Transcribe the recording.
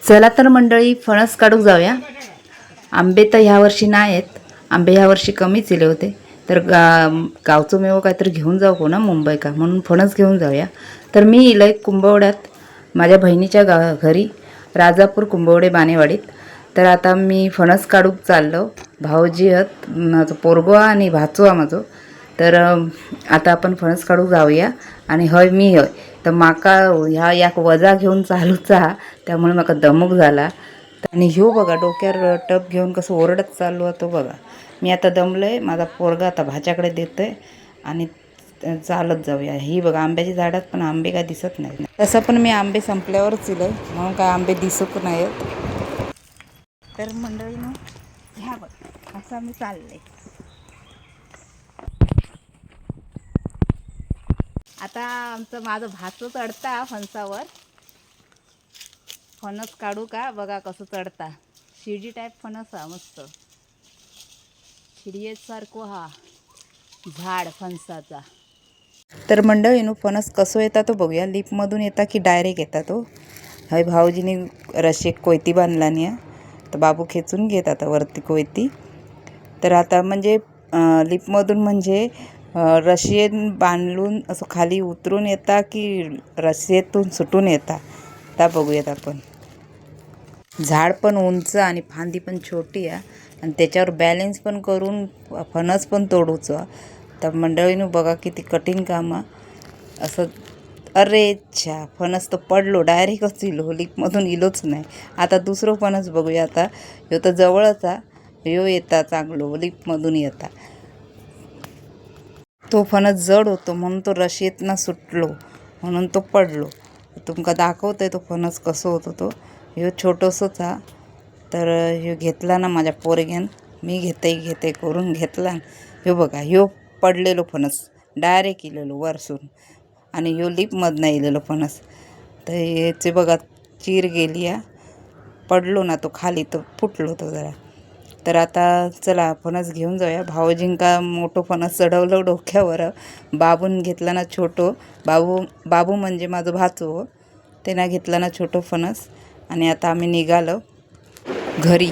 चला तर मंडळी फणस काढूक जाऊया। आंबे तर ह्या वर्षी नाही आहेत, आंबे ह्या वर्षी कमीच दिले होते, तर गावचं मेव काहीतरी घेऊन जाऊ को ना मुंबई का, म्हणून फणस घेऊन जाऊया। तर मी इलय कुंभवड्यात माझ्या बहिणीच्या घरी, राजापूर कुंभवडे बानेवाडीत। तर आता मी फणस काढूक चाललो, भाऊजी आहेत, माझं पोरगो आणि भाचो माझो। तर आता आपण फणस काढूक जाऊया। आणि हय मी हय तर माका ह्या याक वजा घेऊन चालूचा, त्यामुळे माका दमक झाला। आणि ह्यो बघा डोक्यावर टप घेऊन कसं ओरडत चाललो तो बघा। मी आता दमलंय, माझा पोरगा आता भाच्याकडे देतोय आणि चालत जाऊया। ही बघा आंब्याची झाडात पण आंबे काय दिसत नाही, तसं पण मी आंबे संपल्यावरच इलय म्हणून काय आंबे दिसत नाहीत। तर मंडळीनो ह्या बघा असं आम्ही चाललंय। आता आमचं माझं भाचं चढता फणसावर, फणस काढू का बघा कसं चढता। शिडी टाईप फणस हा, मस्त शिडीसारखं हा झाड फणसाचा। तर मंडळीनो फणस कसं येता तो बघूया, लिपमधून येता की डायरेक्ट येता तो। हय भाऊजीने रशेक कोयती बांधला नाही, तर बाबू खेचून घेत आता वरती कोयती। तर आता म्हणजे लिपमधून म्हणजे रशेन बांधून असं खाली उतरून येता की रस्सेतून सुटून येता, आता बघूयात आपण। झाड पण उंच आणि फांदी पण छोटी आहे, आणि त्याच्यावर बॅलेन्स पण करून फणस पण तोडूचं। तर मंडळीनं बघा किती कठीण काम आहे असं। अरे अच्छा, फणस तर पडलो, डायरेक्टच इलो, लिपमधून इलोच नाही। आता दुसरं फणस बघूया। आता ह्यो तर जवळच आहे, ह्यो येता चांगलो लिपमधून येता। तो फणस जड होतो म्हणून तो रशेतनं सुटलो, म्हणून तो पडलो। तुमका दाखवतोय तो फणस कसं होतो तो। ह्यो छोटंसंच हा, तर ह्यो घेतला ना माझ्या पोरग्यान, मी घेते करून घेतला। ह्यो बघा ह्यो पडलेलो फणस डायरेक्ट इलेलो वरसून, आणि ह्यो लिपमधनं इलेलो फणस। तर ह्याचे बघा चीर गेली आहे, पडलो ना तो खाली, तो फुटलो तो जरा। तर आता चला फणस घेऊन जाऊया। भाऊजींका मोठं फणस चढवलं डोक्यावर, बाबून घेतला ना छोटो, बाबू म्हणजे माझं भाचो, त्यांना घेतला ना छोटं फणस। आणि आता आम्ही निघालो घरी।